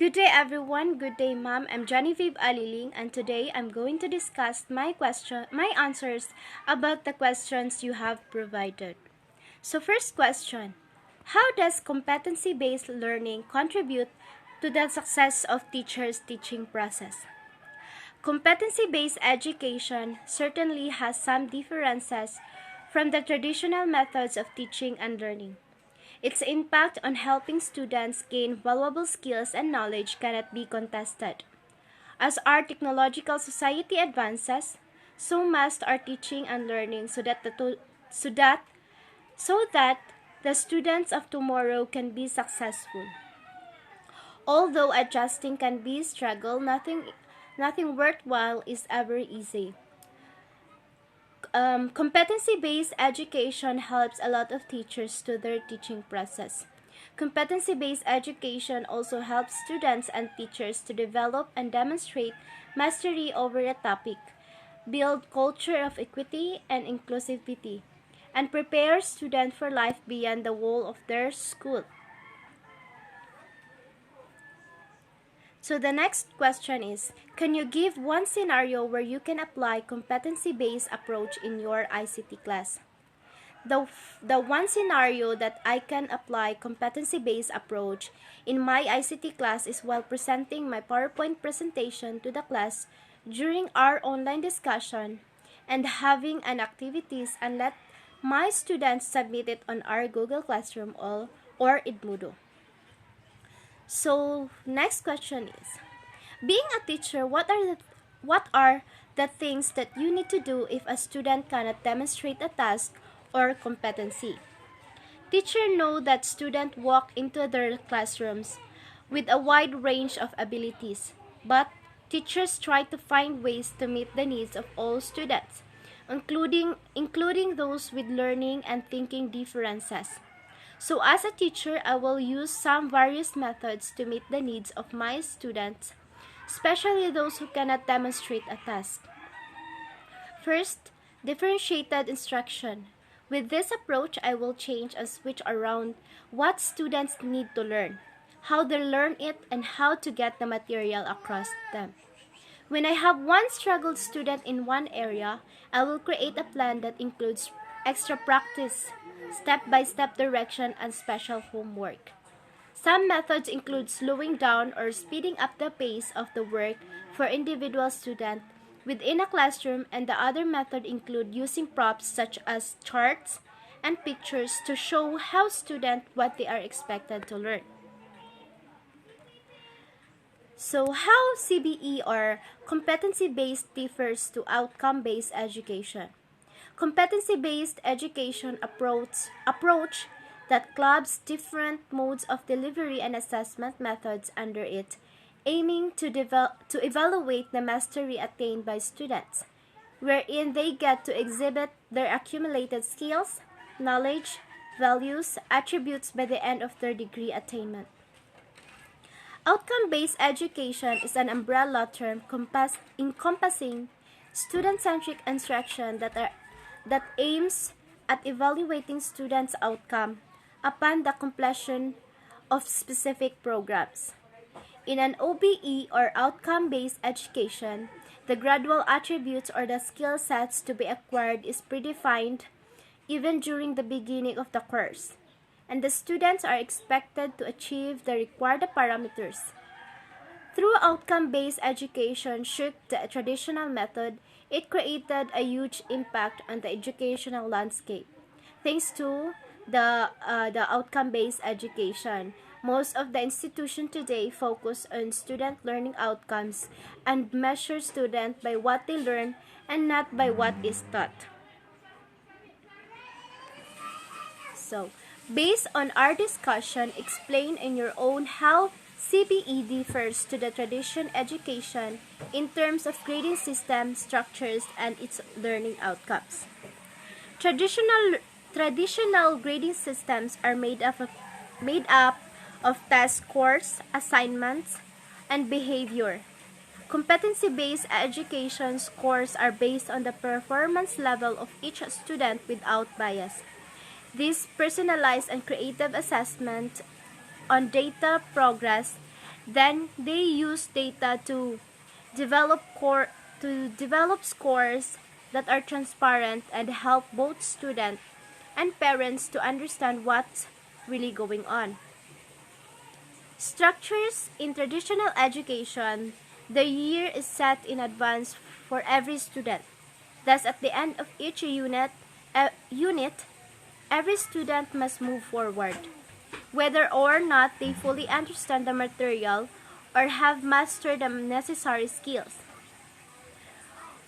Good day everyone, good day ma'am. I'm Genevieve Aliling and today I'm going to discuss my answers about the questions you have provided. So first question, how does competency-based learning contribute to the success of teachers' teaching process? Competency-based education certainly has some differences from the traditional methods of teaching and learning. Its impact on helping students gain valuable skills and knowledge cannot be contested. As our technological society advances, so must our teaching and learning so that the students of tomorrow can be successful. Although adjusting can be a struggle, nothing worthwhile is ever easy. Competency-based education helps a lot of teachers to their teaching process. Competency-based education also helps students and teachers to develop and demonstrate mastery over a topic, build culture of equity and inclusivity, and prepare students for life beyond the wall of their school. So the next question is, can you give one scenario where you can apply competency-based approach in your ICT class? The one scenario that I can apply competency-based approach in my ICT class is while presenting my PowerPoint presentation to the class during our online discussion and having an activities and let my students submit it on our Google Classroom or Edmodo. So next question is, being a teacher, what are the things that you need to do if a student cannot demonstrate a task or competency? Teachers know that students walk into their classrooms with a wide range of abilities, but teachers try to find ways to meet the needs of all students, including those with learning and thinking differences. So as a teacher, I will use some various methods to meet the needs of my students, especially those who cannot demonstrate a task. First, differentiated instruction. With this approach, I will change and switch around what students need to learn, how they learn it, and how to get the material across them. When I have one struggled student in one area, I will create a plan that includes extra practice, step-by-step direction, and special homework. Some methods include slowing down or speeding up the pace of the work for individual students within a classroom, and the other method include using props such as charts and pictures to show how students what they are expected to learn. So how CBE or competency-based differs to outcome-based education? Competency-based education approach that clubs different modes of delivery and assessment methods under it, aiming to evaluate the mastery attained by students, wherein they get to exhibit their accumulated skills, knowledge, values, attributes by the end of their degree attainment. Outcome-based education is an umbrella term encompassing student-centric instruction that aims at evaluating students' outcome upon the completion of specific programs. In an OBE or outcome-based education, the gradual attributes or the skill sets to be acquired is predefined even during the beginning of the course, and the students are expected to achieve the required parameters. Through outcome-based education, shook the traditional method, it created a huge impact on the educational landscape. Thanks to the outcome-based education, most of the institutions today focus on student learning outcomes and measure students by what they learn and not by what is taught. So, based on our discussion, explain in your own how CBE differs to the traditional education in terms of grading system, structures, and its learning outcomes. Traditional grading systems are made up of test scores, assignments, and behavior. Competency-based education scores are based on the performance level of each student without bias. This personalized and creative assessment on data progress Then they use data to develop scores that are transparent and help both students and parents to understand what's really going on. Structures in traditional education, the year is set in advance for every student. Thus, at the end of each unit, every student must move forward, whether or not they fully understand the material or have mastered the necessary skills.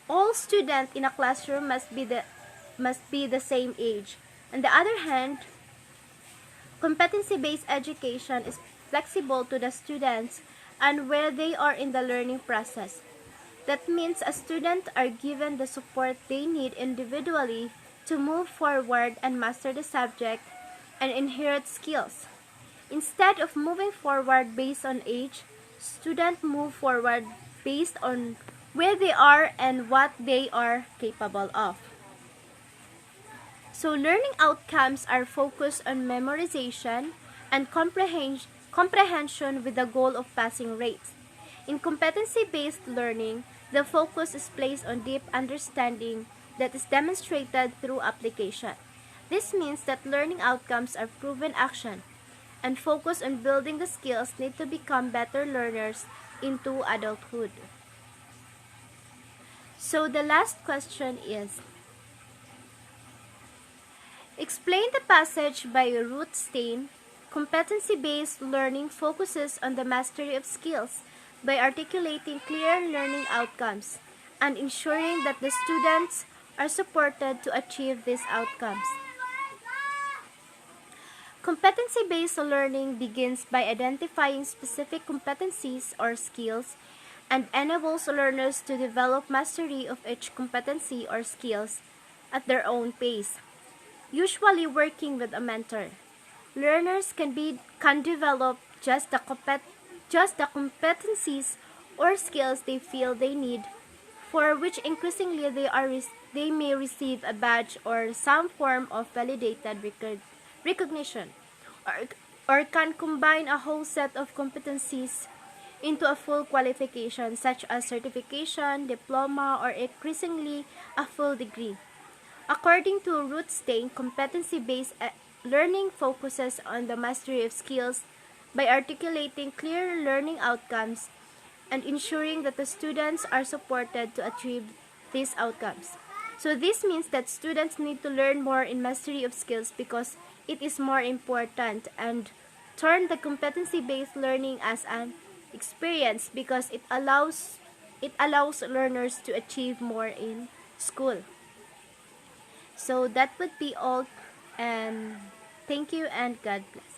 All students in a classroom must be the same age. On the other hand, competency-based education is flexible to the students and where they are in the learning process. That means a student are given the support they need individually to move forward and master the subject and inherit skills. Instead of moving forward based on age, students move forward based on where they are and what they are capable of. So learning outcomes are focused on memorization and comprehension with the goal of passing rates. In competency-based learning, the focus is placed on deep understanding that is demonstrated through application. This means that learning outcomes are proven action and focus on building the skills needed to become better learners into adulthood. So the last question is, explain the passage by Ruth Stein. Competency-based learning focuses on the mastery of skills by articulating clear learning outcomes and ensuring that the students are supported to achieve these outcomes. Competency-based learning begins by identifying specific competencies or skills and enables learners to develop mastery of each competency or skills at their own pace, usually working with a mentor. Learners can develop just the competencies or skills they feel they need, for which increasingly they may receive a badge or some form of validated recognition, or can combine a whole set of competencies into a full qualification such as certification, diploma, or increasingly a full degree. According to Ruth Stein, competency-based learning focuses on the mastery of skills by articulating clear learning outcomes and ensuring that the students are supported to achieve these outcomes. So this means that students need to learn more in mastery of skills because it is more important, and turn the competency-based learning as an experience because it allows learners to achieve more in school. So that would be all, and thank you and God bless.